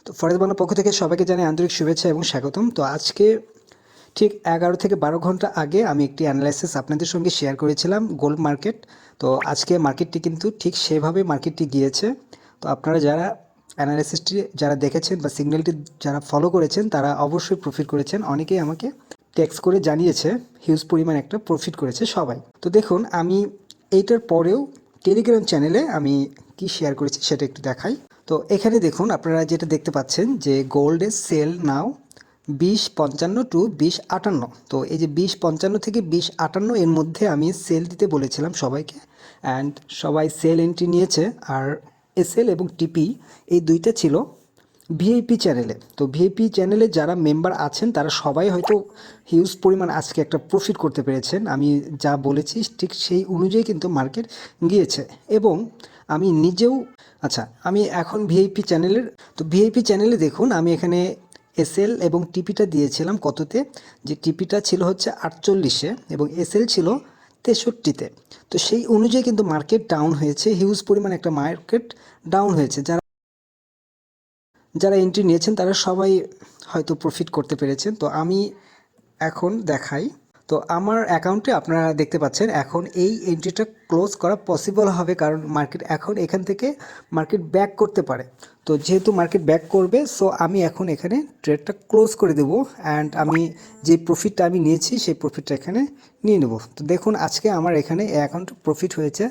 তো ফরেক্স বাংলার পক্ষ থেকে সবাইকে জানাই আন্তরিক শুভেচ্ছা এবং স্বাগতম। তো আজকে ঠিক 11 থেকে 12 ঘন্টা আগে আমি একটি অ্যানালাইসিস আপনাদের সঙ্গে শেয়ার করেছিলাম গোল্ড মার্কেট। তো আজকে মার্কেটটি কিন্তু ঠিক সেভাবে মার্কেটটি গিয়েছে। তো আপনারা যারা অ্যানালাইসিসটি যারা দেখেছেন বা সিগন্যালটি যারা ফলো করেছেন তারা অবশ্যই প্রফিট করেছেন। অনেকেই আমাকে টেক্সট করে জানিয়েছে হিউজ পরিমাণ একটা প্রফিট করেছে সবাই। তো দেখুন আমি এইটার পরেও টেলিগ্রাম চ্যানেলে আমি কি শেয়ার করেছি সেটা একটু দেখাই। তো এখানে দেখুন আপনারা যেটা দেখতে পাচ্ছেন যে গোল্ডের সেল নাও 20.55 টু 20.58। তো এই যে 20.55 থেকে 20.58 এর মধ্যে আমি সেল দিতে বলেছিলাম সবাইকে, অ্যান্ড সবাই সেল এন্ট্রি নিয়েছে। আর এসএল এবং টিপি এই দুইটা ছিল ভিআইপি চ্যানেলে। তো ভিআইপি চ্যানেলে যারা মেম্বার আছেন তারা সবাই হয়তো হিউজ পরিমাণ আজকে একটা প্রফিট করতে পেরেছেন। আমি যা বলেছি ঠিক সেই অনুযায়ী কিন্তু মার্কেট গিয়েছে। এবং আমি নিজেও আমি এখন ভিআইপি চ্যানেলের, তো ভিআইপি চ্যানেলে দেখুন আমি এখানে এসএল এবং টিপিটা দিয়েছিলাম কততে, যে টিপিটা ছিল হচ্ছে 48-এ এবং এসএল ছিল 63-তে। তো সেই অনুযায়ী কিন্তু মার্কেট ডাউন হয়েছে, হিউজ পরিমাণ একটা মার্কেট ডাউন হয়েছে। যারা এন্ট্রি নিয়েছেন তারা সবাই হয়তো প্রফিট করতে পেরেছেন। তো আমি এখন দেখাই। তো আমার অ্যাকাউন্টে আপনারা দেখতে পাচ্ছেন এখন এই এন্ট্রিটা ক্লোজ করা পসিবল হবে, কারণ মার্কেট এখন এখান থেকে মার্কেট ব্যাক করতে পারে। তো যেহেতু মার্কেট ব্যাক করবে, সো আমি এখন এখানে ট্রেডটা ক্লোজ করে দেবো, অ্যান্ড আমি যে প্রফিটটা আমি নিয়েছি সেই প্রফিটটা এখানে নিয়ে নেব। তো দেখুন আজকে আমার এখানে অ্যাকাউন্টে প্রফিট হয়েছে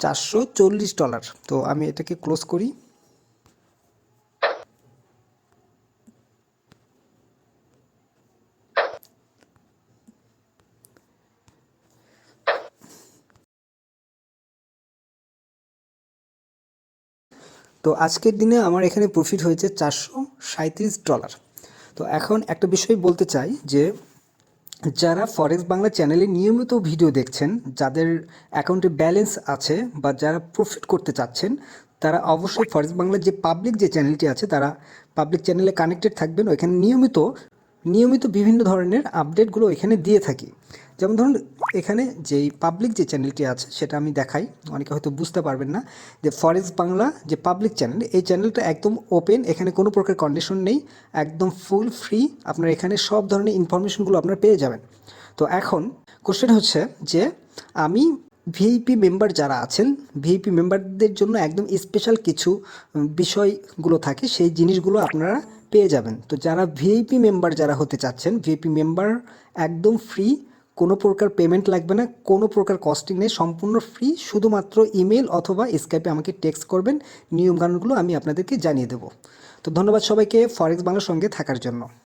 $440। তো আমি এটাকে ক্লোজ করি। তো আজকের দিনে আমার এখানে প্রফিট হয়েছে $437। তো এখন একটা বিষয় বলতে চাই যে যারা ফরেক্স বাংলা চ্যানেলে নিয়মিত ভিডিও দেখছেন, যাদের অ্যাকাউন্টে ব্যালেন্স আছে বা যারা প্রফিট করতে চাচ্ছেন, তারা অবশ্যই ফরেক্স বাংলার যে পাবলিক যে চ্যানেলটি আছে তারা পাবলিক চ্যানেলে কানেক্টেড থাকবেন। ওইখানে নিয়মিত বিভিন্ন ধরনের আপডেটগুলো এখানে দিয়ে থাকি। যেমন ধরুন এখানে যেই পাবলিক যে চ্যানেলটি আছে সেটা আমি দেখাই, অনেকে হয়তো বুঝতে পারবেন না যে ফরেক্স বাংলা যে পাবলিক চ্যানেল, এই চ্যানেলটা একদম ওপেন, এখানে কোনো প্রকার কন্ডিশন নেই, একদম ফুল ফ্রি। আপনার এখানে সব ধরনের ইনফরমেশনগুলো আপনারা পেয়ে যাবেন। তো এখন কোশ্চেন হচ্ছে যে আমি ভিআইপি মেম্বার যারা আছেন, ভিআইপি মেম্বারদের জন্য একদম স্পেশাল কিছু বিষয়গুলো থাকে, সেই জিনিসগুলো আপনারা পেয়ে যাবেন। তো যারা ভিআইপি মেম্বার যারা হতে চাচ্ছেন, ভিআইপি মেম্বার একদম ফ্রি, কোনো প্রকার পেমেন্ট লাগবে না, কোনো প্রকার কস্টিং নেই, সম্পূর্ণ ফ্রি। শুধুমাত্র ইমেল অথবা স্কাইপে আমাকে টেক্সট করবেন, নিয়মকানুনগুলো আমি আপনাদেরকে জানিয়ে দেবো। তো ধন্যবাদ সবাইকে ফরেক্স বাংলার সঙ্গে থাকার জন্য।